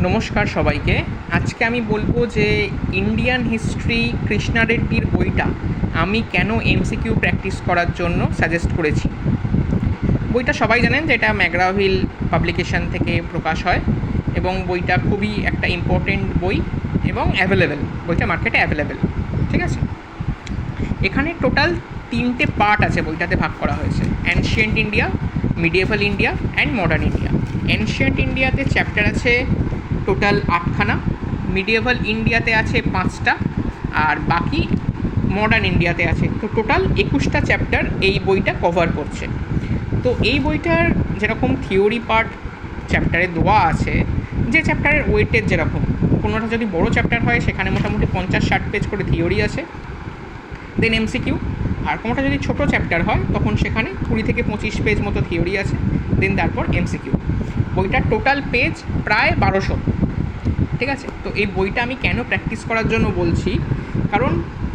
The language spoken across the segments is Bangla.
নমস্কার সবাইকে। আজকে আমি বলবো যে ইন্ডিয়ান হিস্ট্রি কৃষ্ণা রেড্ডির বইটা আমি কেন এমসিকিউ প্র্যাকটিস করার জন্য সাজেস্ট করেছি। বইটা সবাই জানেন যে এটা ম্যাকগ্রাও-হিল পাবলিকেশন থেকে প্রকাশ হয় এবং বইটা খুবই একটা ইম্পর্টেন্ট বই এবং অ্যাভেলেবেল, বইটা মার্কেটে অ্যাভেলেবেল। ঠিক আছে, এখানে টোটাল 3টে পার্ট আছে, বইটাতে ভাগ করা হয়েছে: ancient India, medieval India and modern India. Ancient ইন্ডিয়াতে চ্যাপ্টার আছে টোটাল 8খানা, মিডিয়েভাল ইন্ডিয়াতে আছে 5টা, আর বাকি মডার্ন ইন্ডিয়াতে আছে। তো টোটাল 21টা চ্যাপ্টার এই বইটা কভার করছে। তো এই বইটার যেরকম থিওরি পার্ট চ্যাপ্টারে দেওয়া আছে, যে চ্যাপ্টারের ওয়েটের যেরকম, কোনোটা যদি বড় চ্যাপ্টার হয় সেখানে মোটামুটি 50-60 পেজ করে থিওরি আছে, দেন এমসিকিউ। আর কোনোটা যদি ছোটো চ্যাপ্টার হয় তখন সেখানে 20-25 পেজ মতো থিওরি আছে, দেন তারপর এমসিকিউ। বইটার টোটাল পেজ প্রায় 1200। ঠিক আছে, তো এই বইটা আমি কেন প্র্যাকটিস করার জন্য বলছি, কারণ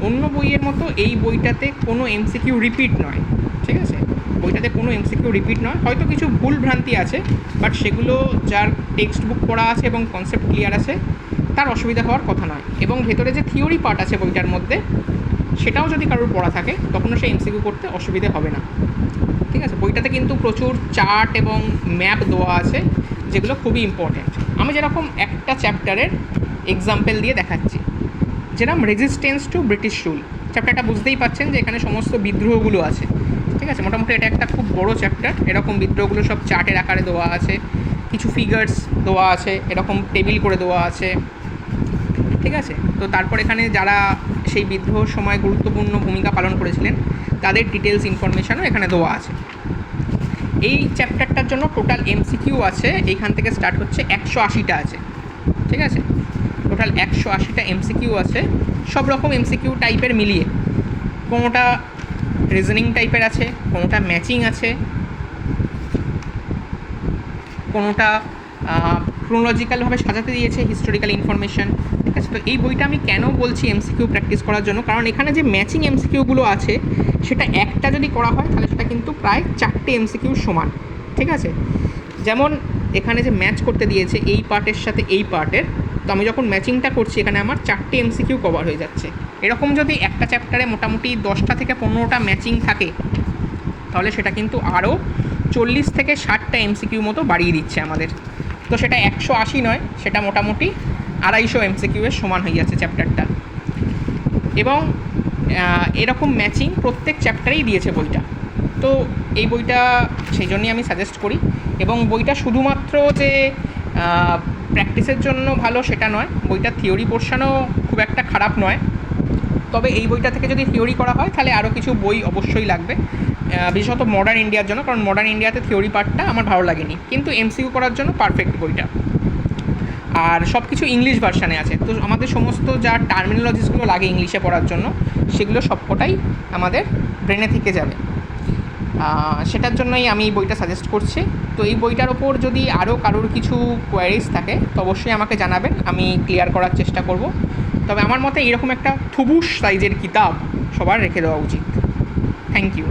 অন্য বইয়ের মতো এই বইটাতে কোনো এমসিকিউ রিপিট নয়। ঠিক আছে, বইটাতে কোনো এমসিকিউ রিপিট নয়, হয়তো কিছু ভুল ভ্রান্তি আছে, বাট সেগুলো যার টেক্সট বুক পড়া আছে এবং কনসেপ্ট ক্লিয়ার আছে তার অসুবিধা হওয়ার কথা নয়। এবং ভেতরে যে থিওরি পার্ট আছে বইটার মধ্যে, সেটাও যদি কারোর পড়া থাকে তখনও সে এমসিকিউ করতে অসুবিধে হবে না। ঠিক আছে, বইটাতে কিন্তু প্রচুর চার্ট এবং ম্যাপ দেওয়া আছে যেগুলো খুবই ইম্পর্ট্যান্ট। আমি যেরকম একটা চ্যাপ্টারের এক্সাম্পল দিয়ে দেখাচ্ছি, যেরকম রেজিস্ট্যান্স টু ব্রিটিশ রুল। চ্যাপ্টারটা বুঝতেই পারছেন যে এখানে সমস্ত বিদ্রোহগুলো আছে। ঠিক আছে, মোটামুটি এটা একটা খুব বড় চ্যাপ্টার। এরকম বিদ্রোহগুলো সব চার্টের আকারে দেওয়া আছে, কিছু ফিগার্স দেওয়া আছে, এরকম টেবিল করে দেওয়া আছে। ঠিক আছে, তো তারপর এখানে যারা সেই বিদ্রোহের সময় গুরুত্বপূর্ণ ভূমিকা পালন করেছিলেন তাদের ডিটেলস ইনফরমেশানও এখানে দেওয়া আছে। এই চ্যাপ্টারটার জন্য টোটাল এমসিকিউ আছে, এইখান থেকে স্টার্ট হচ্ছে 180টা আছে। ঠিক আছে, টোটাল 180টা এমসিকিউ আছে, সব রকম এমসিকিউ টাইপের মিলিয়ে। কোনোটা রিজনিং টাইপের আছে, কোনোটা ম্যাচিং আছে, কোনোটা ক্রোনোলজিক্যালভাবে সাজাতে দিয়েছে হিস্টোরিক্যাল ইনফরমেশান। ঠিক আছে, তো এই বইটা আমি কেন বলছি এমসিকিউ প্র্যাকটিস করার জন্য, কারণ এখানে যে ম্যাচিং এমসিকিউগুলো আছে সেটা একটা যদি করা হয় তাহলে সেটা কিন্তু প্রায় 4টে এমসিকিউর সমান। ঠিক আছে, যেমন এখানে যে ম্যাচ করতে দিয়েছে এই পার্টের সাথে এই পার্টের, তো আমি যখন ম্যাচিংটা করছি এখানে আমার 4টে এমসিকিউ কভার হয়ে যাচ্ছে। এরকম যদি একটা চ্যাপ্টারে মোটামুটি 10টা থেকে 15টা ম্যাচিং থাকে তাহলে সেটা কিন্তু আরও 40-60টা এমসিকিউ মতো বাড়িয়ে দিচ্ছে আমাদের। তো সেটা 180 নয়, সেটা মোটামুটি 250 এমসিকিউ এর সমান হয়ে যাচ্ছে চ্যাপ্টারটা। এবং এরকম ম্যাচিং প্রত্যেক চ্যাপ্টারেই দিয়েছে বইটা। তো এই বইটা সেই জন্যই আমি সাজেস্ট করি। এবং বইটা শুধুমাত্র যে প্র্যাকটিসের জন্য ভালো সেটা নয়, বইটার থিওরি পোর্শনও খুব একটা খারাপ নয়। তবে এই বইটা থেকে যদি থিওরি করা হয় তাহলে আরও কিছু বই অবশ্যই লাগবে, বিশেষত মডার্ন ইন্ডিয়ার জন্য, কারণ মডার্ন ইন্ডিয়াতে থিওরি পার্টটা আমার ভালো লাগেনি, কিন্তু এমসিকিউ করার জন্য পারফেক্ট বইটা। আর সব কিছু ইংলিশ ভার্সানে আছে, তো আমাদের সমস্ত যা টার্মিনোলজিসগুলো লাগে ইংলিশে পড়ার জন্য সেগুলো সবকটাই আমাদের ব্রেনে থেকে যাবে। সেটার জন্যই আমি এই বইটা সাজেস্ট করছি। তো এই বইটার ওপর যদি আরও কারোর কিছু কোয়ারিজ থাকে তো অবশ্যই আমাকে জানাবেন, আমি ক্লিয়ার করার চেষ্টা করব। তবে আমার মতে এরকম একটা থুবুস সাইজের কিতাব সবার রেখে দেওয়া উচিত। Thank you.